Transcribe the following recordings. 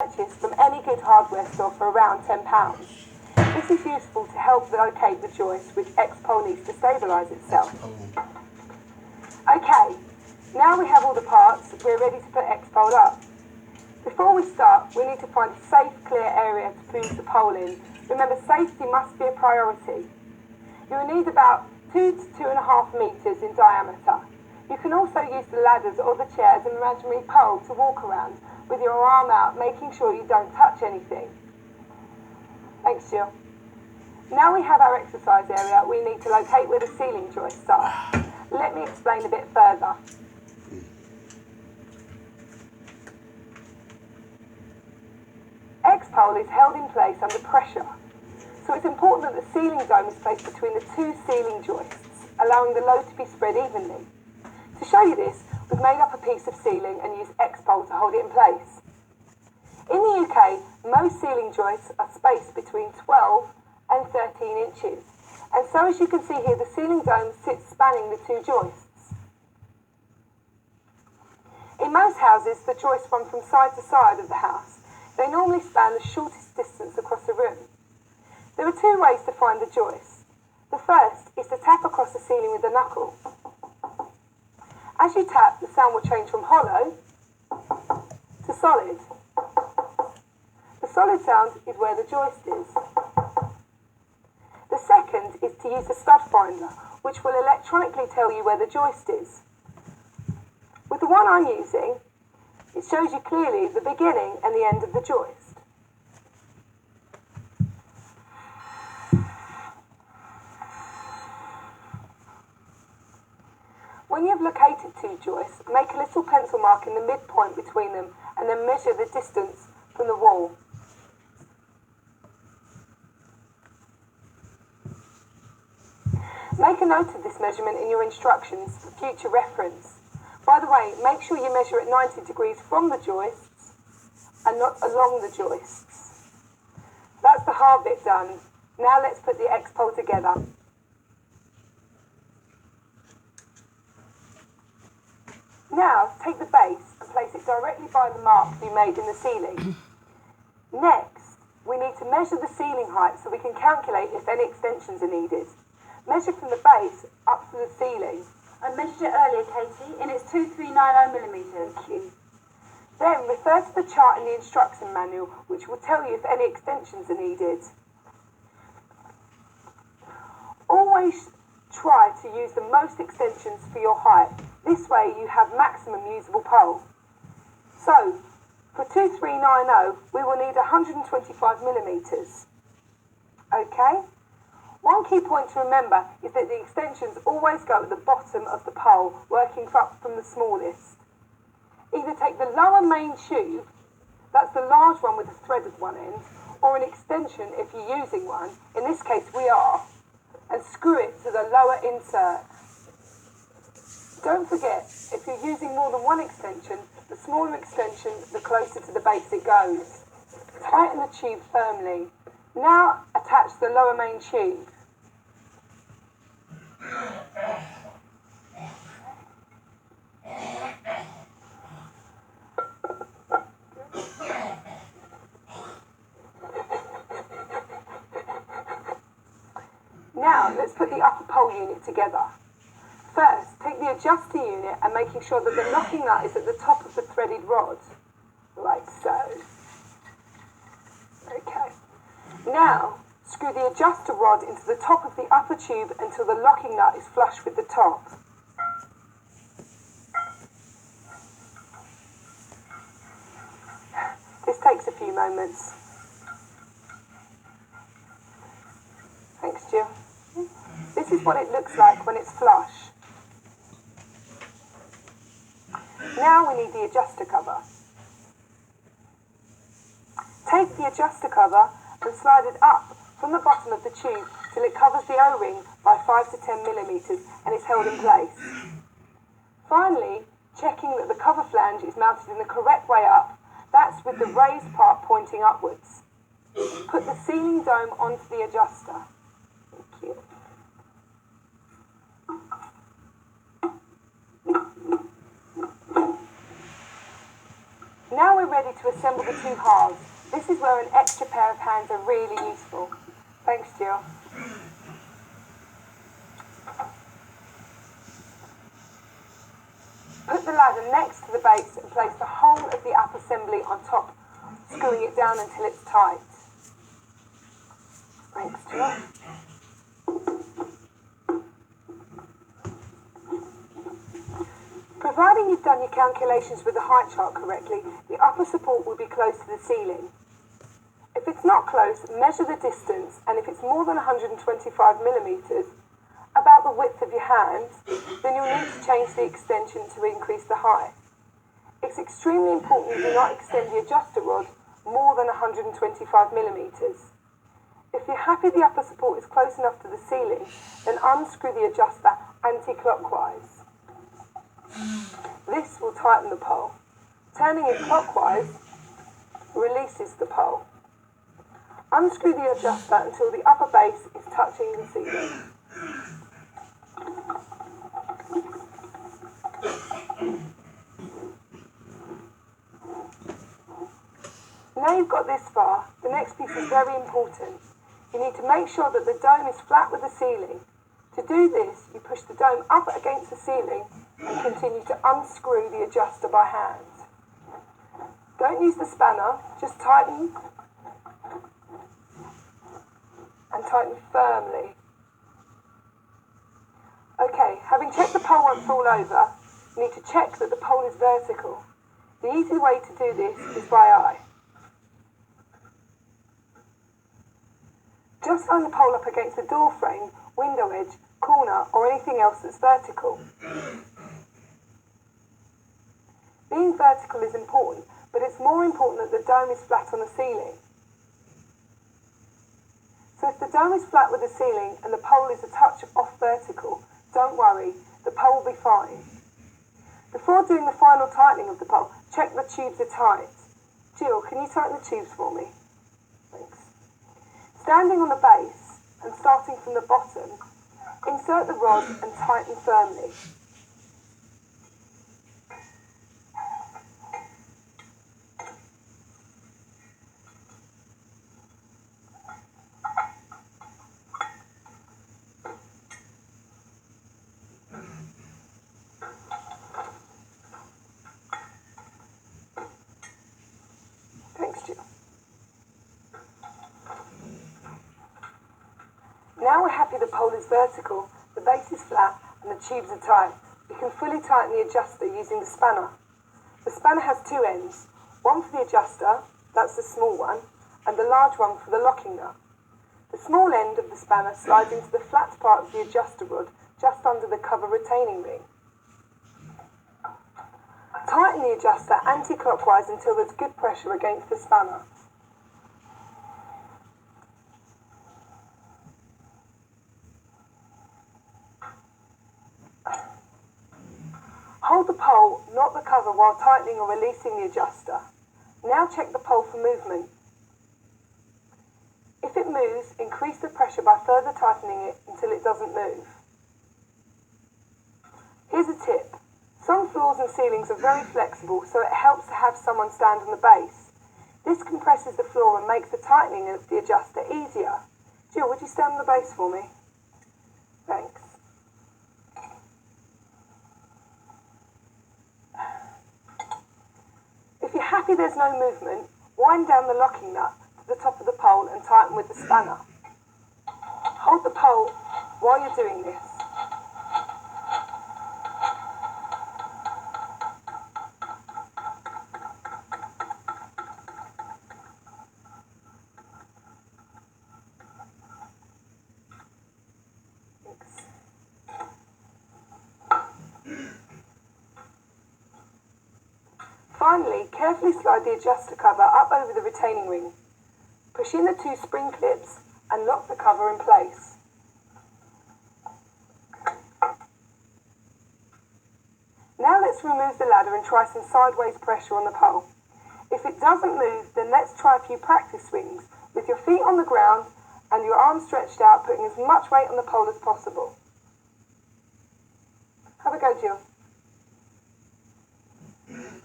purchase from any good hardware store for around £10. This is useful to help locate the joist which X-Pole needs to stabilise itself. Okay, now we have all the parts, we're ready to put X-Pole up. Before we start, we need to find a safe, clear area to move the pole in. Remember, safety must be a priority. You will need about 2 to 2.5 metres in diameter. You can also use the ladders or the chairs and imaginary pole to walk around with your arm out, making sure you don't touch anything. Thanks, Jill. Now we have our exercise area, we need to locate where the ceiling joists are. Let me explain a bit further. X-Pole is held in place under pressure, so it's important that the ceiling dome is placed between the two ceiling joists, allowing the load to be spread evenly. To show you this, we've made up a piece of ceiling and used X-Pole to hold it in place. In the UK, most ceiling joists are spaced between 12 and 13 inches, and so as you can see here, the ceiling dome sits spanning the two joists. In most houses, the joists run from side to side of the house. They normally span the shortest distance across the room. There are two ways to find the joist. The first is to tap across the ceiling with a knuckle. As you tap, the sound will change from hollow to solid. The solid sound is where the joist is. The second is to use a stud finder, which will electronically tell you where the joist is. With the one I'm using, it shows you clearly the beginning and the end of the joist. When you have located two joists, make a little pencil mark in the midpoint between them and then measure the distance from the wall. Make a note of this measurement in your instructions for future reference. By the way, make sure you measure at 90 degrees from the joists and not along the joists. That's the hard bit done. Now let's put the X-Pole together. Now take the base and place it directly by the mark you made in the ceiling. Next, we need to measure the ceiling height so we can calculate if any extensions are needed. Measure from the base up to the ceiling. I measured it earlier, Katie, and it's 2390 millimetres. Thank you. Then refer to the chart in the instruction manual, which will tell you if any extensions are needed. Always try to use the most extensions for your height. This way you have maximum usable pole. So, for 2390, we will need 125 millimetres. Okay? One key point to remember is that the extensions always go at the bottom of the pole, working up from the smallest. Either take the lower main tube, that's the large one with the thread at one end, or an extension if you're using one, in this case we are, and screw it to the lower insert. Don't forget, if you're using more than one extension, the smaller extension, the closer to the base it goes. Tighten the tube firmly. Now attach the lower main tube. Now let's put the upper pole unit together. First, take the adjuster unit and making sure that the locking nut is at the top of the threaded rod, like so. Okay. Now, screw the adjuster rod into the top of the upper tube until the locking nut is flush with the top. This takes a few moments. Thanks, Jill. This is what it looks like when it's flush. Now we need the adjuster cover. Take the adjuster cover and slide it up from the bottom of the tube till it covers the O-ring by 5 to 10 millimetres and is held in place. Finally, checking that the cover flange is mounted in the correct way up, that's with the raised part pointing upwards. Put the ceiling dome onto the adjuster. Thank you. Now we're ready to assemble the two halves. This is where an extra pair of hands are really useful. Thanks, Jill. Put the ladder next to the base and place the whole of the upper assembly on top, screwing it down until it's tight. Thanks, Jill. Providing you've done your calculations with the height chart correctly, the upper support will be close to the ceiling. If it's not close, measure the distance, and if it's more than 125 millimetres, about the width of your hand, then you'll need to change the extension to increase the height. It's extremely important you do not extend the adjuster rod more than 125 millimetres. If you're happy the upper support is close enough to the ceiling, then unscrew the adjuster anti-clockwise. This will tighten the pole. Turning it clockwise releases the pole. Unscrew the adjuster until the upper base is touching the ceiling. Now you've got this far, the next piece is very important. You need to make sure that the dome is flat with the ceiling. To do this, you push the dome up against the ceiling and continue to unscrew the adjuster by hand. Don't use the spanner, just tighten and tighten firmly. Okay, having checked the pole won't fall over, you need to check that the pole is vertical. The easy way to do this is by eye. Just line the pole up against the door frame, window edge, corner, or anything else that's vertical. Being vertical is important, but it's more important that the dome is flat on the ceiling. So if the dome is flat with the ceiling and the pole is a touch off vertical, don't worry, the pole will be fine. Before doing the final tightening of the pole, check the tubes are tight. Jill, can you tighten the tubes for me? Thanks. Standing on the base and starting from the bottom, insert the rod and tighten firmly. Thanks, Jill. Now we're happy the pole is vertical, the base is flat, and the tubes are tight. You can fully tighten the adjuster using the spanner. The spanner has two ends, one for the adjuster, that's the small one, and the large one for the locking nut. The small end of the spanner slides into the flat part of the adjuster rod just under the cover retaining ring. Tighten the adjuster anti-clockwise until there's good pressure against the spanner. Hold the pole, not the cover, while tightening or releasing the adjuster. Now check the pole for movement. If it moves, increase the pressure by further tightening it until it doesn't move. Here's a tip. Some floors and ceilings are very flexible, so it helps to have someone stand on the base. This compresses the floor and makes the tightening of the adjuster easier. Jill, would you stand on the base for me? Thanks. If you're happy there's no movement, wind down the locking nut to the top of the pole and tighten with the spanner. Hold the pole while you're doing this. Finally, carefully slide the adjuster cover up over the retaining ring. Push in the two spring clips and lock the cover in place. Now let's remove the ladder and try some sideways pressure on the pole. If it doesn't move, then let's try a few practice swings with your feet on the ground and your arms stretched out, putting as much weight on the pole as possible. Have a go, Jill.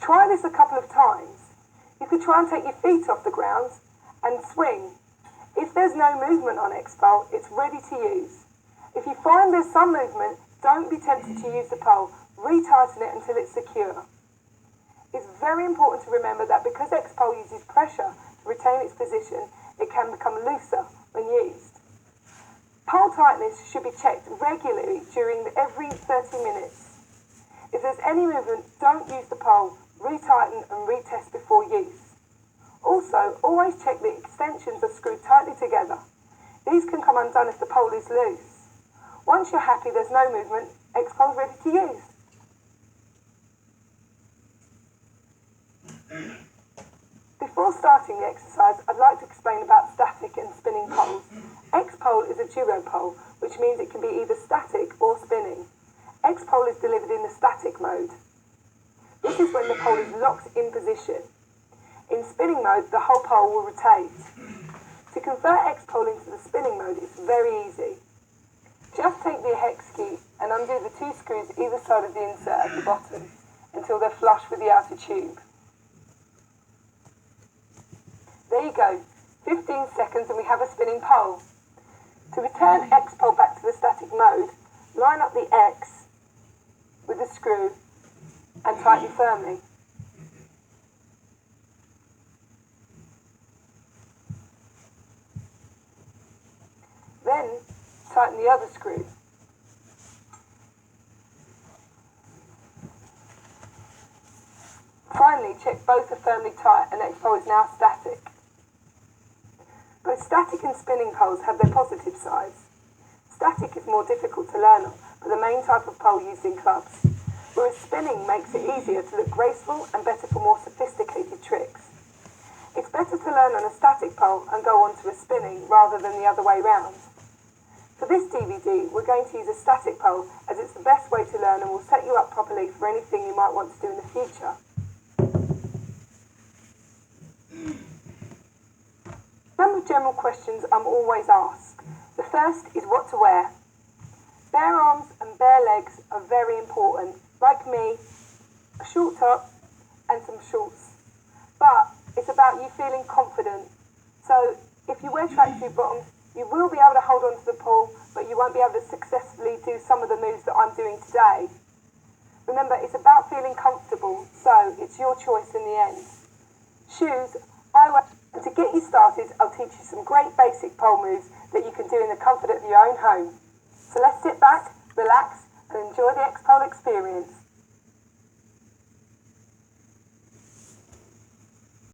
Try this a couple of times. You could try and take your feet off the ground and swing. If there's no movement on X-Pole, it's ready to use. If you find there's some movement, don't be tempted to use the pole. Retighten it until it's secure. It's very important to remember that because X-Pole uses pressure to retain its position, it can become looser when used. Pole tightness should be checked regularly during every 30 minutes. If there's any movement, don't use the pole. Retighten and retest before use. Also, always check the extensions are screwed tightly together. These can come undone if the pole is loose. Once you're happy there's no movement, X-Pole is ready to use. Before starting the exercise, I'd like to explain about static and spinning poles. X-Pole is a duo pole, which means it can be either static or spinning. X-Pole is delivered in the static mode. This is when the pole is locked in position. In spinning mode, the whole pole will rotate. To convert X-Pole into the spinning mode is very easy. Just take the hex key and undo the 2 screws either side of the insert at the bottom until they're flush with the outer tube. There you go, 15 seconds and we have a spinning pole. To return X-Pole back to the static mode, line up the X with the screw and tighten firmly. Then tighten the other screw. Finally, check both are firmly tight and X-Pole is now static. Both static and spinning poles have their positive sides. Static is more difficult to learn on, but the main type of pole used in clubs, whereas spinning makes it easier to look graceful and better for more sophisticated tricks. It's better to learn on a static pole and go on to a spinning rather than the other way round. For this DVD, we're going to use a static pole as it's the best way to learn and will set you up properly for anything you might want to do in the future. Some general questions I'm always asked. The first is what to wear. Bare arms and bare legs are very important. Like me, a short top and some shorts. But it's about you feeling confident. So if you wear tracksuit bottoms, you will be able to hold on to the pole, but you won't be able to successfully do some of the moves that I'm doing today. Remember, it's about feeling comfortable, so it's your choice in the end. Shoes, and to get you started, I'll teach you some great basic pole moves that you can do in the comfort of your own home. So let's sit back, relax, and enjoy the X-Pole experience.